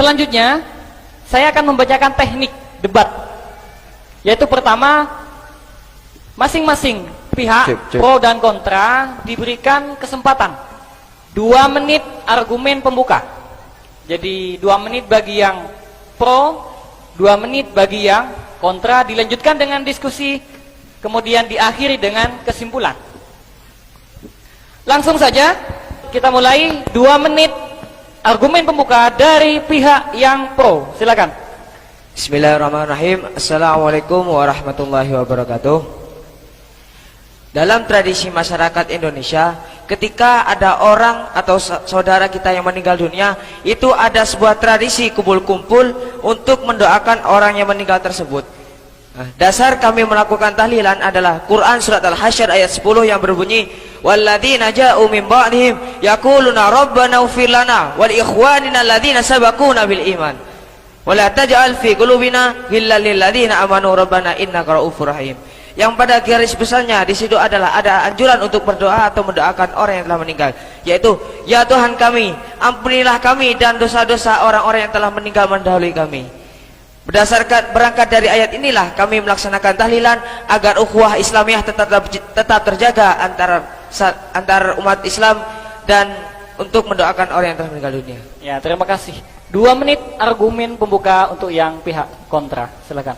Selanjutnya, saya akan membacakan teknik debat. Yaitu pertama, masing-masing pihak pro dan kontra diberikan kesempatan 2 menit argumen pembuka. Jadi 2 menit bagi yang pro, 2 menit bagi yang kontra, dilanjutkan dengan diskusi, kemudian diakhiri dengan kesimpulan. Langsung saja kita mulai. 2 menit argumen pembuka dari pihak yang pro. Silakan. Bismillahirrahmanirrahim. Assalamualaikum warahmatullahi wabarakatuh. Dalam tradisi masyarakat Indonesia, ketika ada orang atau saudara kita yang meninggal dunia, itu ada sebuah tradisi kumpul-kumpul untuk mendoakan orang yang meninggal tersebut. Dasar kami melakukan tahlilan adalah Quran surat Al-Hasyr ayat 10 yang berbunyi, walladzina ja'u min ba'dihim yaquluna rabbana ighfir lana wal ikhwanina alladzina sabaquna bil iman wa la taj'al fi qulubina ghillan lil ladzina amanu rabbana innaka ra'ufur rahim. Yang pada garis besarnya di situ adalah ada anjuran untuk berdoa atau mendoakan orang yang telah meninggal, yaitu ya Tuhan kami, ampunilah kami dan dosa-dosa orang-orang yang telah meninggal mendahului kami. Berdasarkan berangkat dari ayat inilah kami melaksanakan tahlilan agar ukhuwah Islamiyah tetap terjaga antar umat Islam dan untuk mendoakan orang yang telah meninggal dunia. Ya, terima kasih. 2 menit argumen pembuka untuk yang pihak kontra. Silakan.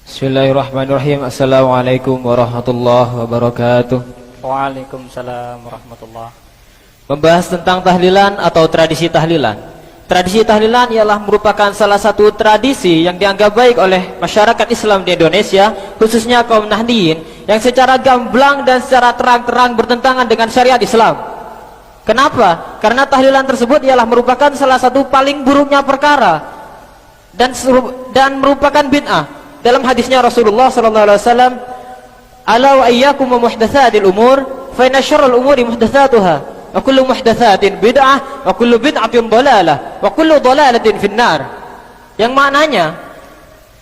Bismillahirrahmanirrahim. Assalamualaikum warahmatullahi wabarakatuh. Waalaikumsalam warahmatullahi. Membahas tentang tahlilan atau tradisi tahlilan. Tradisi tahlilan ialah merupakan salah satu tradisi yang dianggap baik oleh masyarakat Islam di Indonesia, khususnya kaum Nahdiyin, yang secara gamblang dan secara terang-terang bertentangan dengan syariat Islam. Kenapa? Karena tahlilan tersebut ialah merupakan salah satu paling buruknya perkara dan merupakan bid'ah. Dalam hadisnya Rasulullah SAW, ala wa iyyakum wa muhdatsatil umur fa inna syarral umuri muhdatsatuha wa kullu muhdatsatin bid'ah wa kullu bid'atin dhalalah wa kullu dhalalatin finnar. Yang maknanya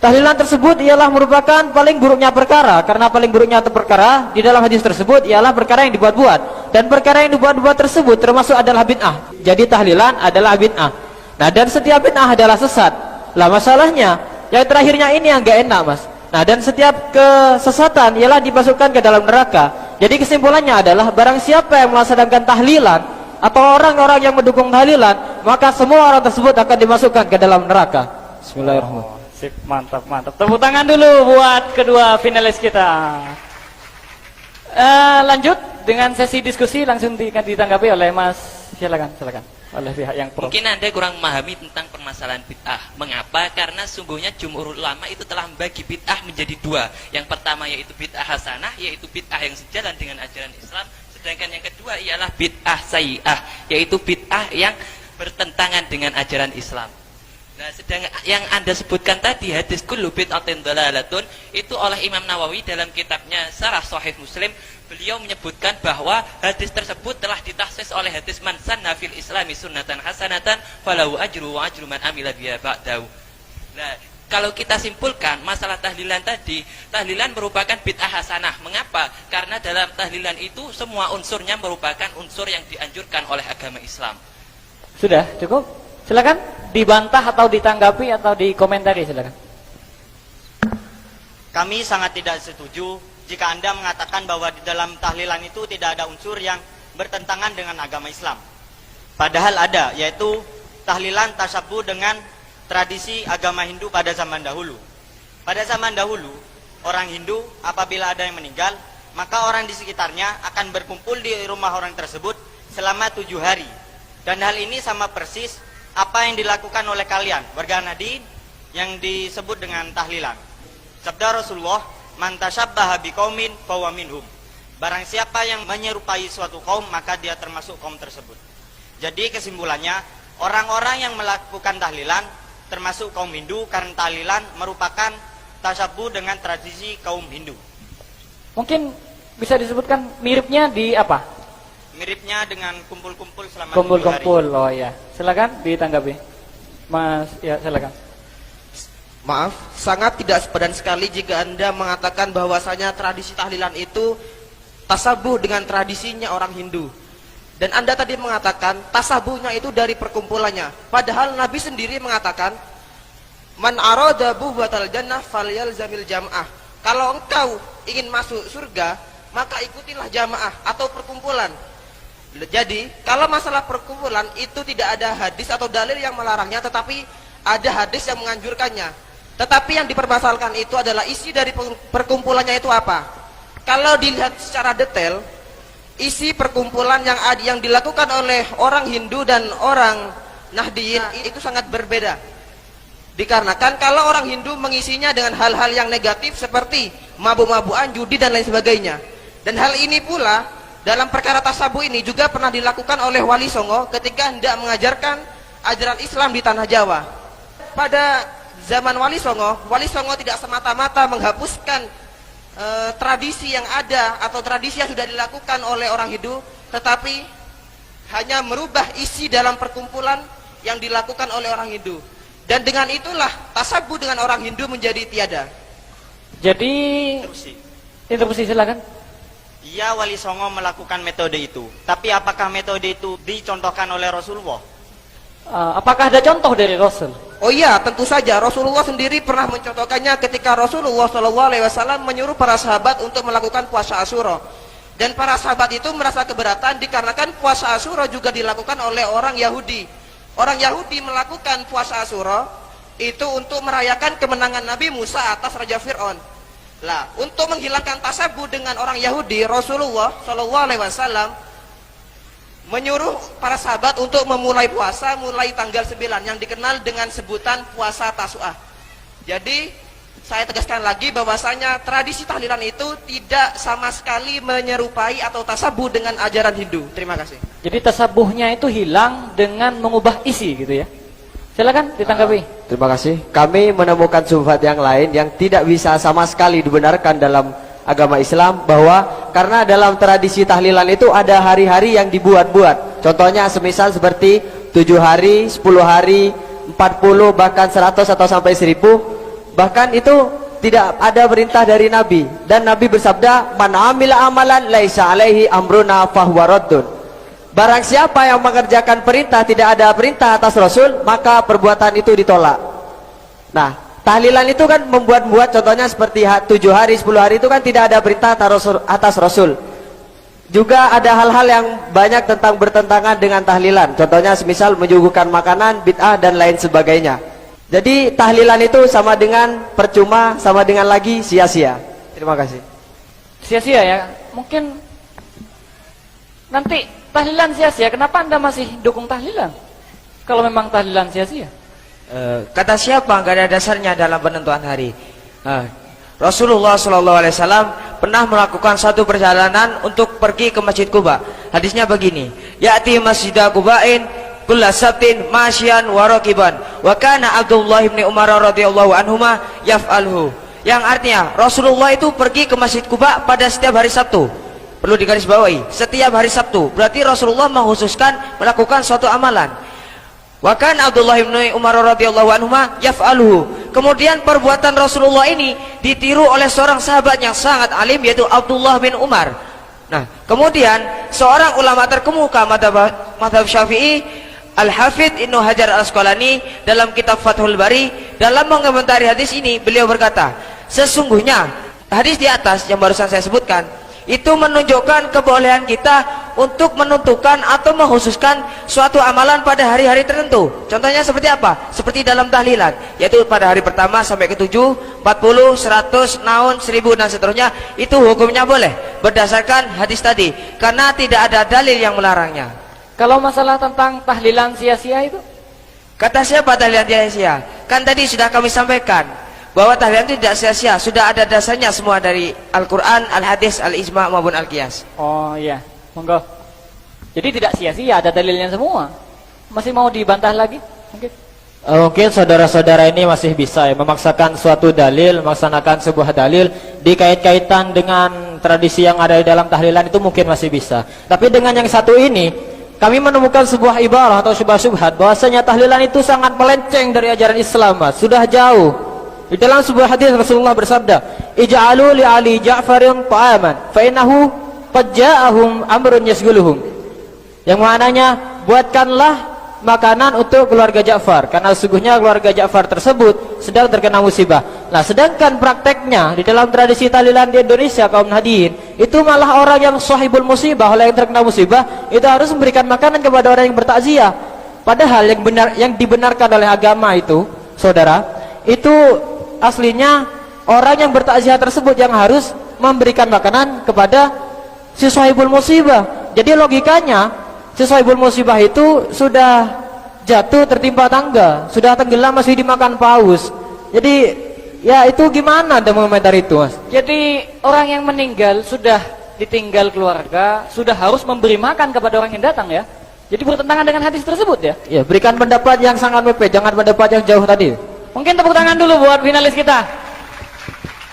tahlilan tersebut ialah merupakan paling buruknya perkara, karena paling buruknya perkara di dalam hadis tersebut ialah perkara yang dibuat-buat, dan perkara yang dibuat-buat tersebut termasuk adalah bid'ah. Jadi tahlilan adalah bid'ah. Nah, dan setiap bid'ah adalah sesat. Lah masalahnya yang terakhirnya ini yang gak enak, Mas. Nah, dan setiap kesesatan ialah dimasukkan ke dalam neraka. Jadi kesimpulannya adalah barang siapa yang melaksanakan tahlilan atau orang-orang yang mendukung tahlilan, maka semua orang tersebut akan dimasukkan ke dalam neraka. Bismillahirrahmanirrahim. Sip, mantap, mantap. Tepuk tangan dulu buat kedua finalis kita. Lanjut dengan sesi diskusi, langsung ditanggapi oleh Mas. Silakan, silakan. Oleh pihak yang pro. Mungkin Anda kurang memahami tentang permasalahan bid'ah. Mengapa? Karena sungguhnya jumhur ulama itu telah membagi bid'ah menjadi 2. Yang pertama yaitu bid'ah hasanah, yaitu bid'ah yang sejalan dengan ajaran Islam. Sedangkan yang kedua ialah bid'ah sayyi'ah, yaitu bid'ah yang bertentangan dengan ajaran Islam. Nah, sedang yang Anda sebutkan tadi, hadis kullu bid'atin dhalalatun, itu oleh Imam Nawawi dalam kitabnya Syarah Sahih Muslim, beliau menyebutkan bahwa hadis tersebut telah ditahsis oleh hadis man sanna fil islami sunnatan hasanatan falahu ajru wa ajru man amila biha ba'dahu. Nah, kalau kita simpulkan masalah tahlilan tadi, tahlilan merupakan bid'ah hasanah. Mengapa? Karena dalam tahlilan itu semua unsurnya merupakan unsur yang dianjurkan oleh agama Islam. Sudah cukup? Silakan dibantah atau ditanggapi atau dikomentari, silakan. Kami sangat tidak setuju jika Anda mengatakan bahwa di dalam tahlilan itu tidak ada unsur yang bertentangan dengan agama Islam. Padahal ada, yaitu tahlilan tasyabuh dengan tradisi agama Hindu pada zaman dahulu. Pada zaman dahulu, orang Hindu apabila ada yang meninggal, maka orang di sekitarnya akan berkumpul di rumah orang tersebut selama 7 hari. Dan hal ini sama persis apa yang dilakukan oleh kalian, warga Nahdiyin, yang disebut dengan tahlilan. Sabda Rasulullah, man tasyabbaha biqaumin fahuwa minhum. Barang siapa yang menyerupai suatu kaum, maka dia termasuk kaum tersebut. Jadi kesimpulannya, orang-orang yang melakukan tahlilan termasuk kaum Hindu, karena tahlilan merupakan tasyabuh dengan tradisi kaum Hindu. Mungkin bisa disebutkan miripnya di apa? Miripnya dengan kumpul-kumpul selama 7 hari. Kumpul-kumpul, oh ya. Silakan ditanggapi. Mas, ya silakan. Maaf, sangat tidak sepadan sekali jika Anda mengatakan bahwasanya tradisi tahlilan itu tasabuh dengan tradisinya orang Hindu. Dan Anda tadi mengatakan tasabuhnya itu dari perkumpulannya. Padahal Nabi sendiri mengatakan, man arada buhbatal jannah falyalzamil jamaah. Kalau engkau ingin masuk surga, maka ikutilah jamaah atau perkumpulan. Jadi, kalau masalah perkumpulan itu tidak ada hadis atau dalil yang melarangnya, tetapi ada hadis yang menganjurkannya. Tetapi yang dipermasalahkan itu adalah isi dari perkumpulannya itu apa. Kalau dilihat secara detail, isi perkumpulan yang dilakukan oleh orang Hindu dan orang Nahdiyin itu sangat berbeda. Dikarenakan kalau orang Hindu mengisinya dengan hal-hal yang negatif seperti mabuk-mabukan, judi dan lain sebagainya. Dan hal ini pula dalam perkara tasabuh ini juga pernah dilakukan oleh Wali Songo ketika hendak mengajarkan ajaran Islam di tanah Jawa. Pada zaman Wali Songo tidak semata-mata menghapuskan tradisi yang ada atau tradisi yang sudah dilakukan oleh orang Hindu, tetapi hanya merubah isi dalam perkumpulan yang dilakukan oleh orang Hindu. Dan dengan itulah tasabuh dengan orang Hindu menjadi tiada. Jadi interupsi silakan. Iya, Wali Songo melakukan metode itu. Tapi apakah metode itu dicontohkan oleh Rasulullah? Apakah ada contoh dari Rasul? Oh iya, tentu saja. Rasulullah sendiri pernah mencontohkannya ketika Rasulullah SAW menyuruh para sahabat untuk melakukan puasa Asyura. Dan para sahabat itu merasa keberatan dikarenakan puasa Asyura juga dilakukan oleh orang Yahudi. Orang Yahudi melakukan puasa Asyura itu untuk merayakan kemenangan Nabi Musa atas Raja Fir'aun. Lah, untuk menghilangkan tasabuh dengan orang Yahudi, Rasulullah SAW menyuruh para sahabat untuk memulai puasa mulai tanggal 9 yang dikenal dengan sebutan puasa Tasu'ah. Jadi saya tegaskan lagi bahwasanya tradisi tahlilan itu tidak sama sekali menyerupai atau tasabuh dengan ajaran Hindu. Terima kasih. Jadi tasabuhnya itu hilang dengan mengubah isi gitu ya. Silakan ditanggapi. Terima kasih. Kami menemukan syubhat yang lain yang tidak bisa sama sekali dibenarkan dalam agama Islam, bahwa karena dalam tradisi tahlilan itu ada hari-hari yang dibuat-buat. Contohnya semisal seperti 7 hari, 10 hari, 40, bahkan 100 atau sampai 1000. Bahkan itu tidak ada perintah dari Nabi. Dan Nabi bersabda, "Man amila amalan laisa alaihi amruna fahuwa raddun." Barang siapa yang mengerjakan perintah, tidak ada perintah atas Rasul, maka perbuatan itu ditolak. Nah, tahlilan itu kan membuat-buat, contohnya seperti 7 hari, 10 hari itu kan tidak ada perintah atas Rasul. Juga ada hal-hal yang banyak tentang bertentangan dengan tahlilan. Contohnya semisal menyuguhkan makanan, bid'ah dan lain sebagainya. Jadi tahlilan itu sama dengan percuma, sama dengan lagi sia-sia. Terima kasih. Sia-sia ya. Mungkin nanti tahlilan sia-sia, kenapa Anda masih dukung tahlilan? Kalau memang tahlilan sia-sia. Kata siapa? Gak ada dasarnya dalam penentuan hari. Rasulullah SAW pernah melakukan satu perjalanan untuk pergi ke Masjid Quba. Hadisnya begini, ya'ti masjidah Quba'in kulla sabtin masyian wa raqiban wa kana Abdullah bin Umar radhiyallahu anhuma yaf'alhu. Yang artinya Rasulullah itu pergi ke Masjid Quba pada setiap hari Sabtu. Perlu digarisbawahi, setiap hari Sabtu. Berarti Rasulullah mengkhususkan melakukan suatu amalan. Wa kana Abdullah bin Umar radhiyallahu anhuma yaf'alhu. Kemudian perbuatan Rasulullah ini ditiru oleh seorang sahabat yang sangat alim, yaitu Abdullah bin Umar. Nah, kemudian seorang ulama terkemuka mazhab Syafi'i, Al-Hafidz Ibnu Hajar Al-Asqalani, dalam kitab Fathul Bari, dalam mengomentari hadis ini, beliau berkata, sesungguhnya hadis di atas yang barusan saya sebutkan itu menunjukkan kebolehan kita untuk menentukan atau mengkhususkan suatu amalan pada hari-hari tertentu. Contohnya seperti apa? Seperti dalam tahlilan, yaitu pada hari pertama sampai ke 7, 40, 100, naun, 1000 dan seterusnya. Itu hukumnya boleh berdasarkan hadis tadi, karena tidak ada dalil yang melarangnya. Kalau masalah tentang tahlilan sia-sia itu, kata siapa tahlilan sia-sia? Kan tadi sudah kami sampaikan bahwa tahlilan itu tidak sia-sia, sudah ada dasarnya semua dari Al-Quran, Al-Hadis, Al-Ijma' maupun Al-Qiyas. oh iya, monggo. Jadi tidak sia-sia, ada dalilnya semua. Masih mau dibantah lagi? Mungkin saudara-saudara ini masih bisa ya, memaksakan suatu dalil, melaksanakan sebuah dalil dikait-kaitan dengan tradisi yang ada di dalam tahlilan, itu mungkin masih bisa. Tapi dengan yang satu ini, kami menemukan sebuah ibarat atau syubhat bahwasanya tahlilan itu sangat melenceng dari ajaran Islam, Mas. Sudah jauh. Di dalam sebuah hadis Rasulullah bersabda, "Ij'alu li Ali Ja'farin ta'aman, fa innahu qad ja'ahum amrun yasghuluhum." Yang mananya buatkanlah makanan untuk keluarga Ja'far, karena sesungguhnya keluarga Ja'far tersebut sedang terkena musibah. Nah, sedangkan prakteknya di dalam tradisi tahlilan di Indonesia kaum hadirin, itu malah orang yang sahibul musibah, orang yang terkena musibah itu harus memberikan makanan kepada orang yang bertakziah. Padahal yang dibenarkan oleh agama itu, saudara, itu aslinya orang yang bertakziah tersebut yang harus memberikan makanan kepada si sahibul musibah. Jadi logikanya si sahibul musibah itu sudah jatuh tertimpa tangga, sudah tenggelam masih dimakan paus. Jadi ya itu gimana Anda mengomentari itu, Mas? Jadi orang yang meninggal sudah ditinggal keluarga, sudah harus memberi makan kepada orang yang datang ya. Jadi bertentangan dengan hadis tersebut ya. Ya, berikan pendapat yang sangat mepet, jangan pendapat yang jauh tadi. Mungkin tepuk tangan dulu buat finalis kita,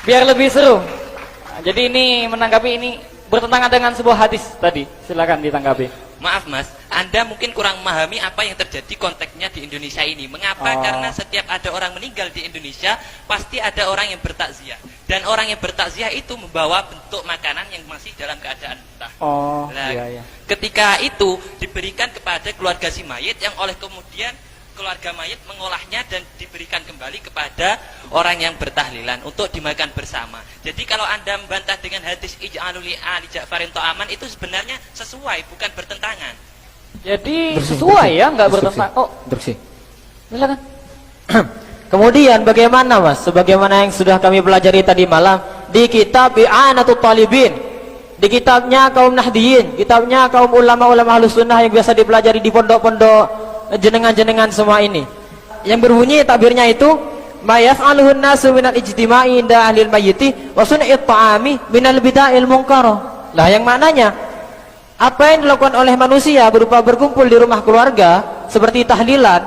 biar lebih seru. Nah, jadi ini menanggapi ini bertentangan dengan sebuah hadis tadi. Silakan ditanggapi. Maaf Mas, Anda mungkin kurang memahami apa yang terjadi konteksnya di Indonesia ini. Mengapa? Karena setiap ada orang meninggal di Indonesia, pasti ada orang yang bertakziah. Dan orang yang bertakziah itu membawa bentuk makanan yang masih dalam keadaan mentah. Nah, Iya. ketika itu diberikan kepada keluarga si mayit, yang oleh kemudian keluarga mayit mengolahnya dan diberikan kembali kepada orang yang bertahlilan untuk dimakan bersama. Jadi kalau Anda membantah dengan hadis ij'alu li ali Ja'farin ta'aman, itu sebenarnya sesuai, bukan bertentangan. Jadi sesuai ya, nggak bertentangan. Oh, Bersih. silakan. Kemudian bagaimana, Mas? Sebagaimana yang sudah kami pelajari tadi malam di kitab I'anatul Talibin, di kitabnya kaum Nahdiyin, kitabnya kaum ulama-ulama Ahlus Sunnah yang biasa dipelajari di pondok-pondok jenengan-jenengan semua ini, yang berbunyi takbirnya itu ma yaf'aluhun nasu minal ijtima'i inda ahlil mayyiti wa sun'it ta'ami minal bida'il munkarah. Lah yang maknanya apa yang dilakukan oleh manusia berupa berkumpul di rumah keluarga seperti tahlilan,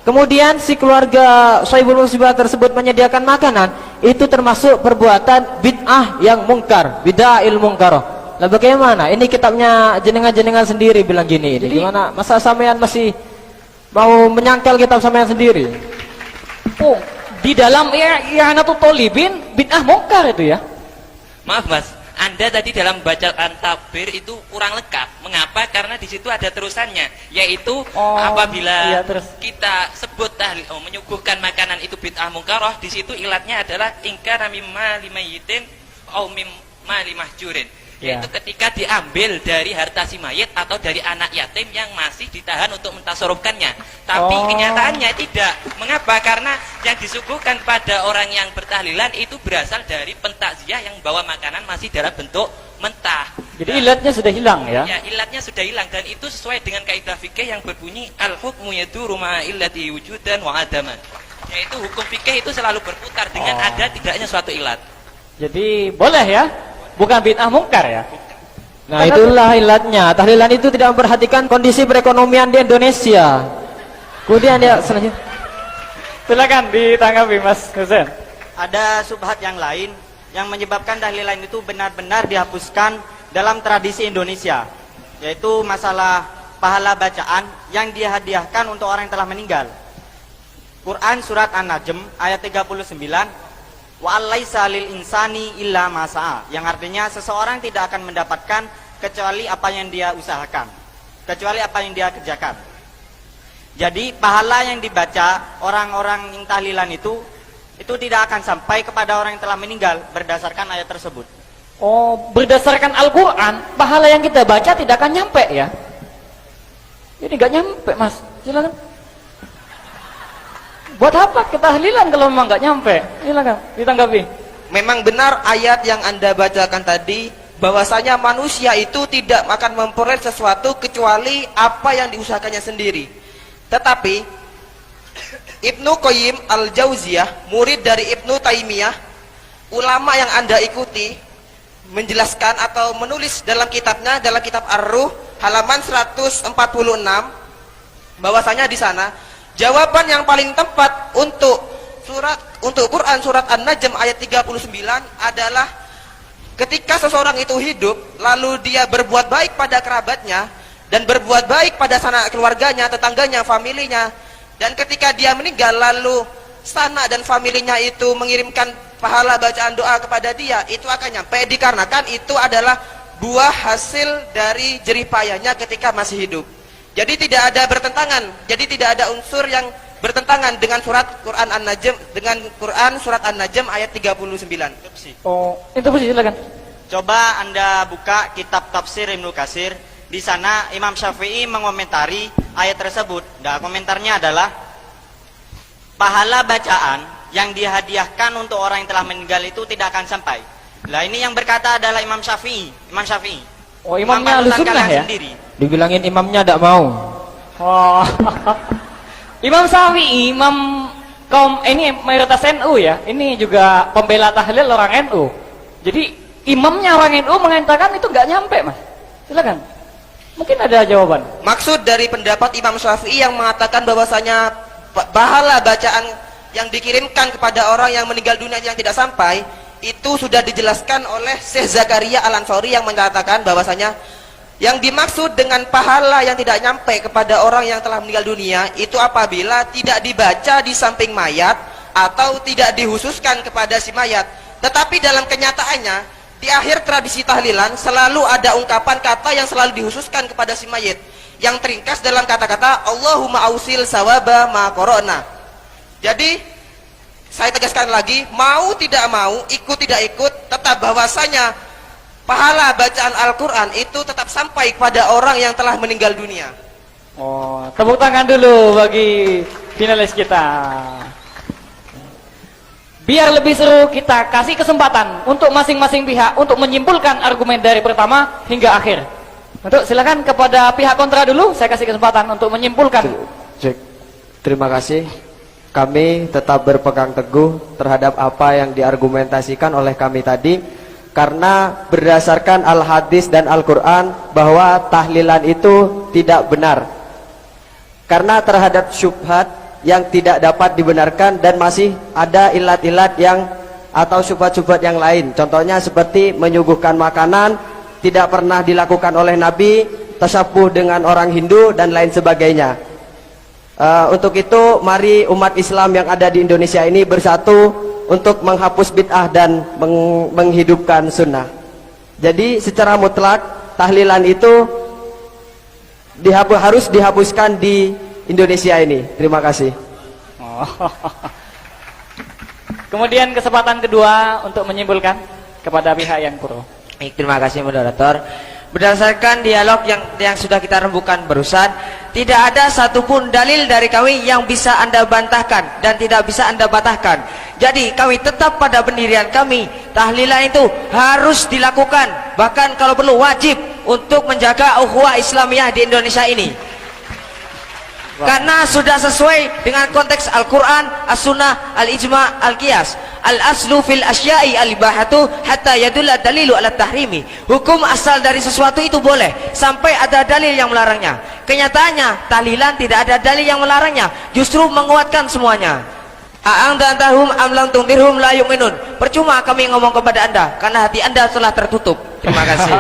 kemudian si keluarga sahibul musibah tersebut menyediakan makanan, itu termasuk perbuatan bid'ah yang mungkar, bida'il munkarah. Lah bagaimana? Ini kitabnya jenengan-jenengan sendiri bilang gini. Ini gimana? Masa sampean masih mau menyangkal kitab sampean sendiri? Oh, di dalam I'anatul Talibin bid'ah mungkar itu ya. Maaf Mas, Anda tadi dalam bacaan takbir itu kurang lengkap. Mengapa? Karena di situ ada terusannya, yaitu apabila iya, terus. kita sebut tahlil, menyuguhkan makanan itu bid'ah mungkarah, di situ ilatnya adalah ingkana mimma limayyitin au mimma limahjurin. Yaitu ketika diambil dari harta si mayit atau dari anak yatim yang masih ditahan untuk mentasarufkannya. Tapi kenyataannya tidak. Mengapa? Karena yang disuguhkan pada orang yang bertahlilan itu berasal dari pentakziah yang membawa makanan masih dalam bentuk mentah. Jadi ilatnya sudah hilang ya. Ya, ilatnya sudah hilang, dan itu sesuai dengan kaidah fikih yang berbunyi al-hukmu yaduru ma'a illati wujudan wa adaman. Yaitu hukum fikih itu selalu berputar dengan ada tidaknya suatu ilat. Jadi boleh ya, bukan bid'ah mungkar ya. Nah, itulah ilatnya. Tahlilan itu tidak memperhatikan kondisi perekonomian di Indonesia. Kemudian ya selanjutnya, Silakan ditanggapi Mas Husain. Ada subhat yang lain yang menyebabkan tahlilan itu benar-benar dihapuskan dalam tradisi Indonesia, yaitu masalah pahala bacaan yang dihadiahkan untuk orang yang telah meninggal. Quran surat An-Najm ayat 39, wa alaisa lil insani illa ma sa'a, yang artinya seseorang tidak akan mendapatkan kecuali apa yang dia usahakan, kecuali apa yang dia kerjakan. Jadi pahala yang dibaca orang-orang yang tahlilan itu tidak akan sampai kepada orang yang telah meninggal berdasarkan ayat tersebut. Oh, berdasarkan Al-Quran, pahala yang kita baca tidak akan nyampe ya. Ini nggak nyampe Mas, silakan. Buat apa ketahlilan kalau memang nggak nyampe? Silakan ditanggapi. Memang benar ayat yang Anda bacakan tadi, bahwasanya manusia itu tidak akan memperoleh sesuatu kecuali apa yang diusahakannya sendiri. Tetapi Ibnu Qayyim Al-Jauziyah, murid dari Ibnu Taimiyah, ulama yang Anda ikuti, menjelaskan atau menulis dalam kitabnya, dalam kitab Ar-Ruh halaman 146, bahwasanya di sana jawaban yang paling tepat untuk Quran surat An-Najm ayat 39 adalah ketika seseorang itu hidup lalu dia berbuat baik pada kerabatnya dan berbuat baik pada sanak keluarganya, tetangganya, familinya, dan ketika dia meninggal lalu sanak dan familinya itu mengirimkan pahala bacaan doa kepada dia, itu akan nyampe dikarenakan itu adalah buah hasil dari jerih payahnya ketika masih hidup. Jadi tidak ada bertentangan. Jadi tidak ada unsur yang bertentangan dengan surat Quran An-Najm, dengan Quran surat An-Najm ayat 39. Oh, interupsi silakan. Coba Anda buka kitab tafsir Ibnu Katsir. Di sana Imam Syafi'i mengomentari ayat tersebut. Dan komentarnya adalah pahala bacaan yang dihadiahkan untuk orang yang telah meninggal itu tidak akan sampai. Lah ini yang berkata adalah Imam Syafi'i. Imam Syafi'i. Oh, imamnya Imam panutan Ahlussunnah kalian ya? sendiri. Dibilangin imamnya tidak mau. Oh. Imam Syafi'i, imam kaum ini mayoritas NU ya. Ini juga pembela tahlil orang NU. Jadi imamnya orang NU mengatakan itu nggak nyampe, Mas. Silakan. Mungkin ada jawaban. Maksud dari pendapat Imam Syafi'i yang mengatakan bahwasanya pahala bacaan yang dikirimkan kepada orang yang meninggal dunia yang tidak sampai, itu sudah dijelaskan oleh Syekh Zakaria Al-Ansori yang menyatakan bahwasanya yang dimaksud dengan pahala yang tidak nyampe kepada orang yang telah meninggal dunia itu apabila tidak dibaca di samping mayat atau tidak dihususkan kepada si mayat. Tetapi dalam kenyataannya di akhir tradisi tahlilan selalu ada ungkapan kata yang selalu dihususkan kepada si mayit yang teringkas dalam kata-kata Allahumma ausil sawaba ma korona. Jadi saya tegaskan lagi, mau tidak mau, ikut tidak ikut, tetap bahwasanya pahala bacaan Al-Quran itu tetap sampai kepada orang yang telah meninggal dunia. Oh, tepuk tangan dulu bagi finalis kita. Biar lebih seru, kita kasih kesempatan untuk masing-masing pihak untuk menyimpulkan argumen dari pertama hingga akhir. Untuk silakan kepada pihak kontra dulu, saya kasih kesempatan untuk menyimpulkan. Cek. Terima kasih. Kami tetap berpegang teguh terhadap apa yang diargumentasikan oleh kami tadi, karena berdasarkan Al-Hadis dan Al-Quran bahwa tahlilan itu tidak benar, karena terhadap syubhat yang tidak dapat dibenarkan dan masih ada ilat-ilat yang atau syubhat-syubhat yang lain. Contohnya seperti menyuguhkan makanan tidak pernah dilakukan oleh Nabi, tasyabuh dengan orang Hindu dan lain sebagainya. Untuk itu mari umat Islam yang ada di Indonesia ini bersatu untuk menghapus bid'ah dan menghidupkan sunnah. Jadi secara mutlak tahlilan itu harus dihapuskan di Indonesia ini. Terima kasih. Oh. Kemudian kesempatan kedua untuk menyimpulkan kepada pihak yang pro. Baik, terima kasih moderator. Berdasarkan dialog yang sudah kita rembukan barusan, tidak ada satupun dalil dari kami yang bisa Anda bantahkan dan tidak bisa Anda batahkan. Jadi kami tetap pada pendirian kami, tahlilan itu harus dilakukan, bahkan kalau perlu wajib untuk menjaga ukhuwah Islamiyah di Indonesia ini. Karena sudah sesuai dengan konteks Al-Quran, As-Sunnah, Al-Ijma', Al-Qiyas. Al-aslu fil asya'i al-ibahatu hatta yadulla dalilu ala tahrimi. Hukum asal dari sesuatu itu boleh sampai ada dalil yang melarangnya. Kenyataannya tahlilan tidak ada dalil yang melarangnya, justru menguatkan semuanya. A'angdantahum am lam tundirhum la yu'minun. Percuma kami ngomong kepada Anda karena hati Anda telah tertutup. Terima kasih.